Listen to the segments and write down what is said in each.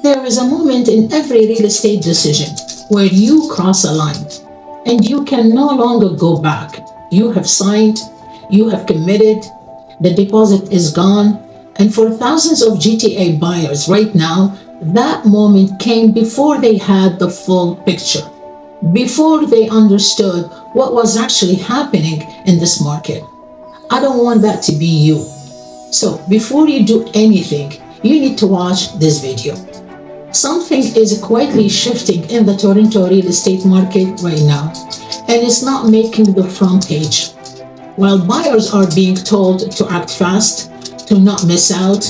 There is a moment in every real estate decision where you cross a line and you can no longer go back. You have signed, you have committed, the deposit is gone, and for thousands of GTA buyers right now, that moment came before they had the full picture, before they understood what was actually happening in this market. I don't want that to be you. So before you do anything, you need to watch this video. Something is quietly shifting in the Toronto real estate market right now, and it's not making the front page. While buyers are being told to act fast, to not miss out,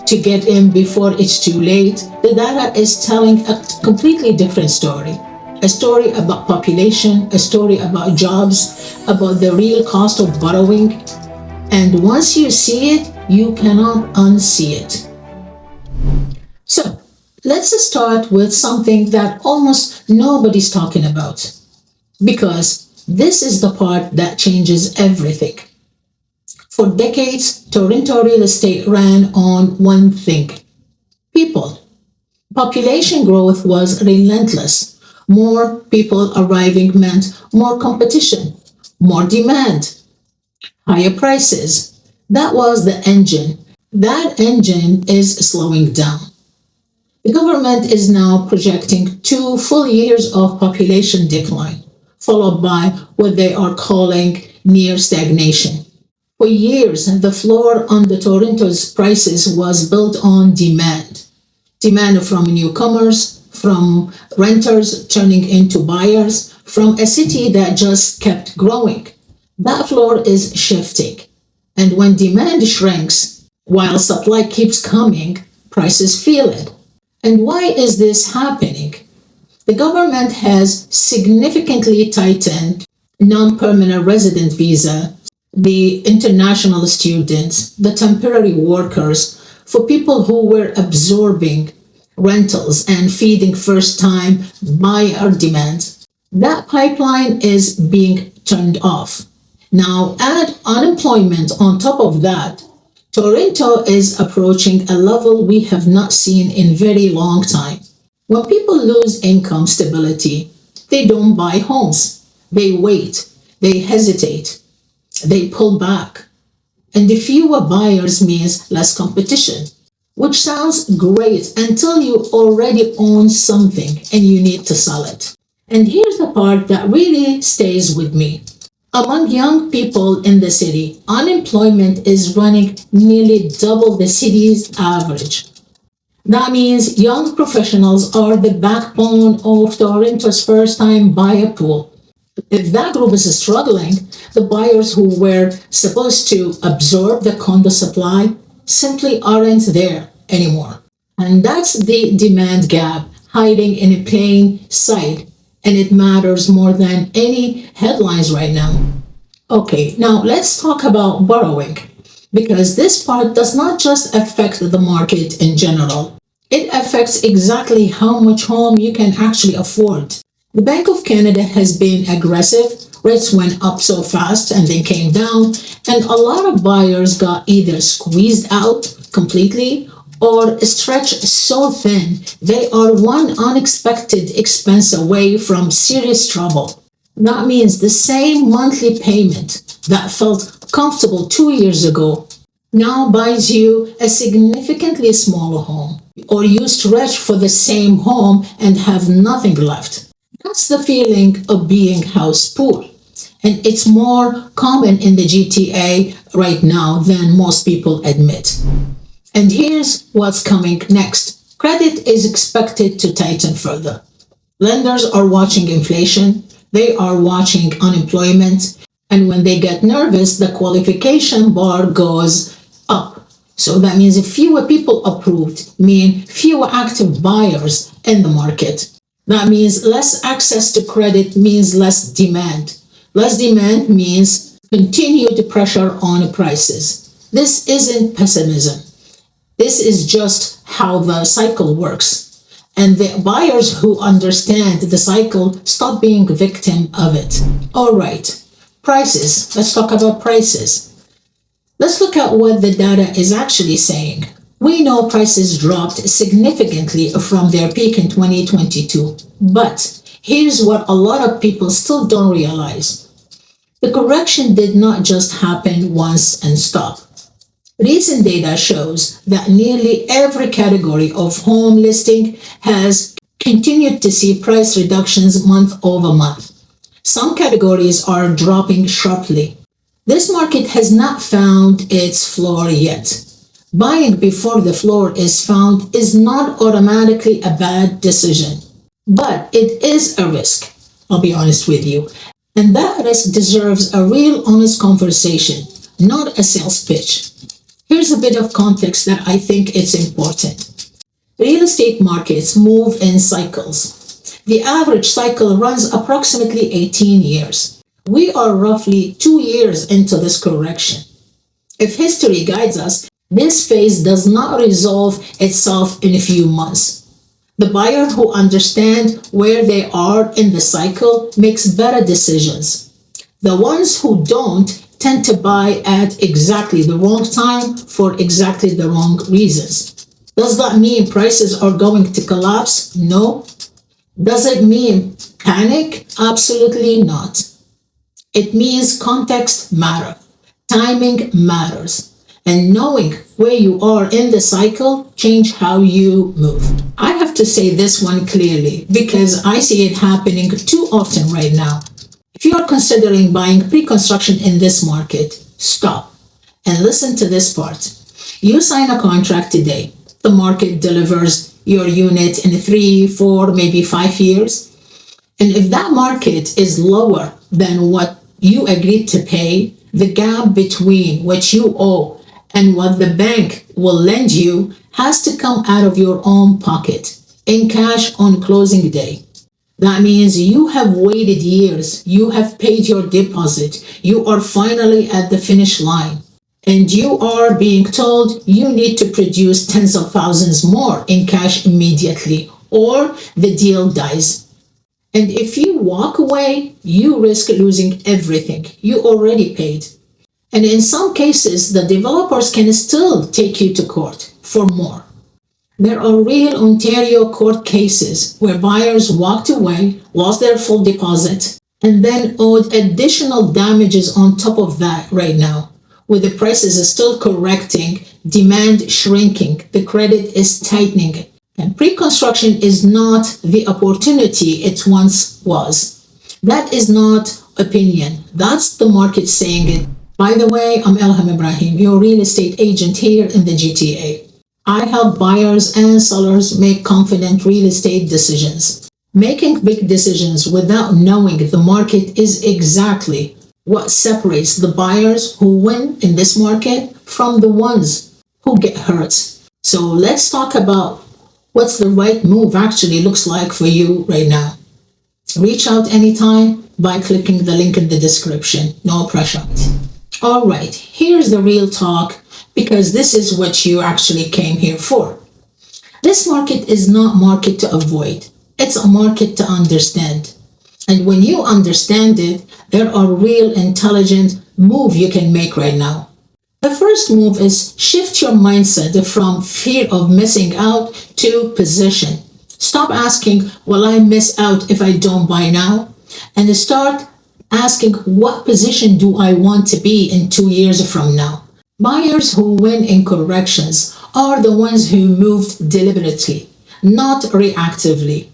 to get in before it's too late, the data is telling a completely different story. A story about population, a story about jobs, about the real cost of borrowing. And once you see it, you cannot unsee it. So, let's start with something that almost nobody's talking about, because this is the part that changes everything. For decades, Toronto real estate ran on one thing: people. Population growth was relentless. More people arriving meant more competition, more demand, higher prices. That was the engine. That engine is slowing down. The government is now projecting 2 full years of population decline, followed by what they are calling near stagnation. For years, the floor on the Toronto's prices was built on demand. Demand from newcomers, from renters turning into buyers, from a city that just kept growing. That floor is shifting. And when demand shrinks, while supply keeps coming, prices feel it. And why is this happening? The government has significantly tightened non-permanent resident visa, the international students, the temporary workers, for people who were absorbing rentals and feeding first-time buyer demand. That pipeline is being turned off. Now add unemployment on top of that. Toronto is approaching a level we have not seen in very long time. When people lose income stability, they don't buy homes. They wait, they hesitate, they pull back. And the fewer buyers means less competition, which sounds great until you already own something and you need to sell it. And here's the part that really stays with me. Among young people in the city, unemployment is running nearly double the city's average. That means young professionals are the backbone of Toronto's first-time buyer pool. If that group is struggling, the buyers who were supposed to absorb the condo supply simply aren't there anymore. And that's the demand gap hiding in plain sight, and it matters more than any headlines right now. Okay, now let's talk about borrowing, because this part does not just affect the market in general. It affects exactly how much home you can actually afford. The Bank of Canada has been aggressive. Rates went up so fast and then came down, and a lot of buyers got either squeezed out completely or stretched so thin they are one unexpected expense away from serious trouble. That means the same monthly payment that felt comfortable 2 years ago now buys you a significantly smaller home, or you stretch for the same home and have nothing left. That's the feeling of being house poor. And it's more common in the GTA right now than most people admit. And here's what's coming next. Credit is expected to tighten further. Lenders are watching inflation, they are watching unemployment, and when they get nervous, the qualification bar goes up. So that means fewer people approved mean fewer active buyers in the market. That means less access to credit means less demand. Less demand means continued pressure on prices. This isn't pessimism. This is just how the cycle works. And the buyers who understand the cycle stop being victim of it. All right, prices. Let's talk about prices. Let's look at what the data is actually saying. We know prices dropped significantly from their peak in 2022, but here's what a lot of people still don't realize. The correction did not just happen once and stop. Recent data shows that nearly every category of home listing has continued to see price reductions month over month. Some categories are dropping sharply. This market has not found its floor yet. Buying before the floor is found is not automatically a bad decision, but it is a risk. I'll be honest with you. And that risk deserves a real honest conversation, not a sales pitch. Here's a bit of context that I think it's important. Real estate markets move in cycles. The average cycle runs approximately 18 years. We are roughly 2 years into this correction. If history guides us, this phase does not resolve itself in a few months. The buyer who understands where they are in the cycle makes better decisions. The ones who don't tend to buy at exactly the wrong time for exactly the wrong reasons. Does that mean prices are going to collapse? No. Does it mean panic? Absolutely not. It means context matters, timing matters, and knowing where you are in the cycle change how you move. I have to say this one clearly because I see it happening too often right now. If you are considering buying pre-construction in this market, stop and listen to this part. You sign a contract today. The market delivers your unit in 3, 4, maybe 5 years. And if that market is lower than what you agreed to pay, the gap between what you owe and what the bank will lend you has to come out of your own pocket in cash on closing day. That means you have waited years, you have paid your deposit, you are finally at the finish line, and you are being told you need to produce tens of thousands more in cash immediately, or the deal dies. And if you walk away, you risk losing everything you already paid. And in some cases, the developers can still take you to court for more. There are real Ontario court cases where buyers walked away, lost their full deposit, and then owed additional damages on top of that right now. With the prices still correcting, demand shrinking, the credit is tightening. And pre-construction is not the opportunity it once was. That is not opinion. That's the market saying it. By the way, I'm Ilham Ibrahim, your real estate agent here in the GTA. I help buyers and sellers make confident real estate decisions. Making big decisions without knowing the market is exactly what separates the buyers who win in this market from the ones who get hurt. So let's talk about what's the right move actually looks like for you right now. Reach out anytime by clicking the link in the description. No pressure. All right, here's the real talk, because this is what you actually came here for. This market is not market to avoid. It's a market to understand. And when you understand it, there are real intelligent moves you can make right now. The first move is shift your mindset from fear of missing out to position. Stop asking, will I miss out if I don't buy now? And start asking, what position do I want to be in 2 years from now? Buyers who win in corrections are the ones who moved deliberately, not reactively.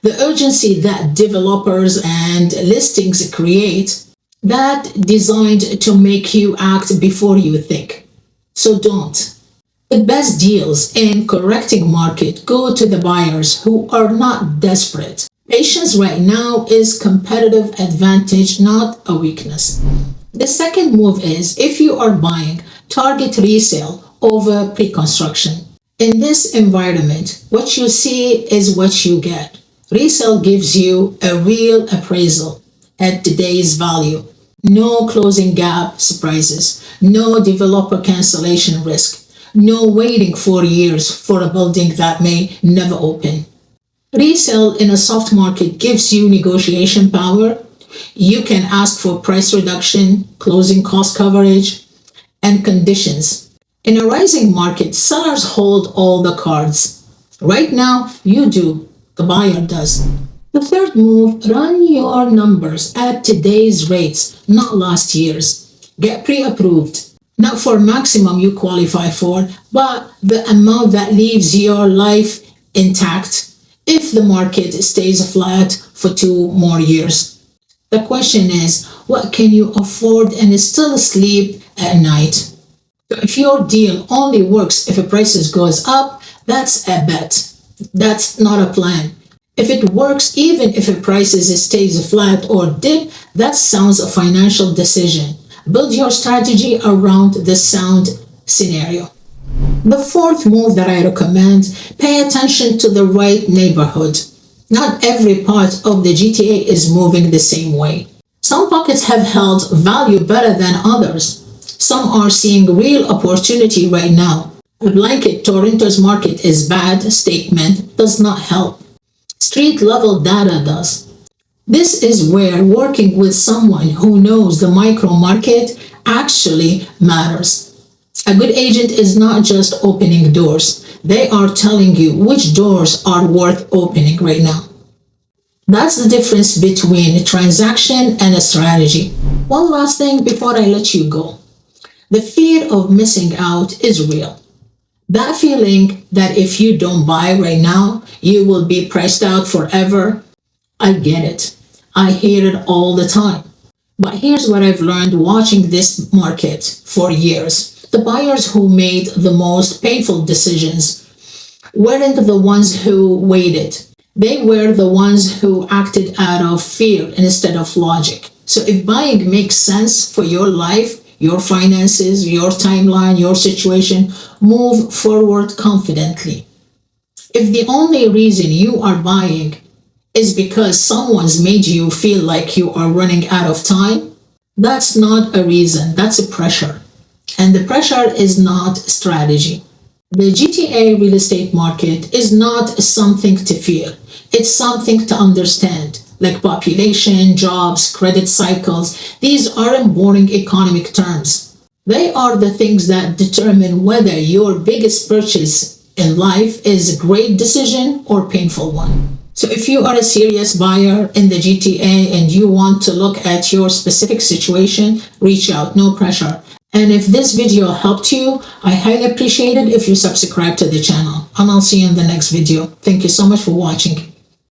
The urgency that developers and listings create, that designed to make you act before you think. So don't. The best deals in correcting market go to the buyers who are not desperate. Patience right now is competitive advantage, not a weakness. The second move is, if you are buying, target resale over pre-construction. In this environment, what you see is what you get. Resale gives you a real appraisal at today's value. No closing gap surprises, no developer cancellation risk, no waiting 4 years for a building that may never open. Resale in a soft market gives you negotiation power. You can ask for price reduction, closing cost coverage, and conditions. In a rising market, sellers hold all the cards. Right now, you do, the buyer does. The third move, run your numbers at today's rates, not last year's. Get pre-approved, not for maximum you qualify for, but the amount that leaves your life intact if the market stays flat for 2 more years. The question is, what can you afford and still sleep at night? So if your deal only works if prices goes up, that's a bet. That's not a plan. If it works even if prices stays flat or dip, that sounds a financial decision. Build your strategy around the sound scenario. The fourth move that I recommend, pay attention to the right neighborhood. Not every part of the GTA is moving the same way. Some pockets have held value better than others. Some are seeing real opportunity right now. A blanket Toronto's market is bad statement does not help. Street level data does. This is where working with someone who knows the micro market actually matters. A good agent is not just opening doors. They are telling you which doors are worth opening right now. That's the difference between a transaction and a strategy. One last thing before I let you go. The fear of missing out is real. That feeling that if you don't buy right now, you will be priced out forever. I get it. I hear it all the time. But here's what I've learned watching this market for years. The buyers who made the most painful decisions weren't the ones who waited. They were the ones who acted out of fear instead of logic. So if buying makes sense for your life, your finances, your timeline, your situation, move forward confidently. If the only reason you are buying is because someone's made you feel like you are running out of time, that's not a reason, that's a pressure. And the pressure is not strategy. The GTA real estate market is not something to fear. It's something to understand, like population, jobs, credit cycles. These aren't boring economic terms. They are the things that determine whether your biggest purchase in life is a great decision or painful one. So if you are a serious buyer in the GTA and you want to look at your specific situation, reach out, no pressure. And if this video helped you, I highly appreciate it if you subscribe to the channel. And I'll see you in the next video. Thank you so much for watching.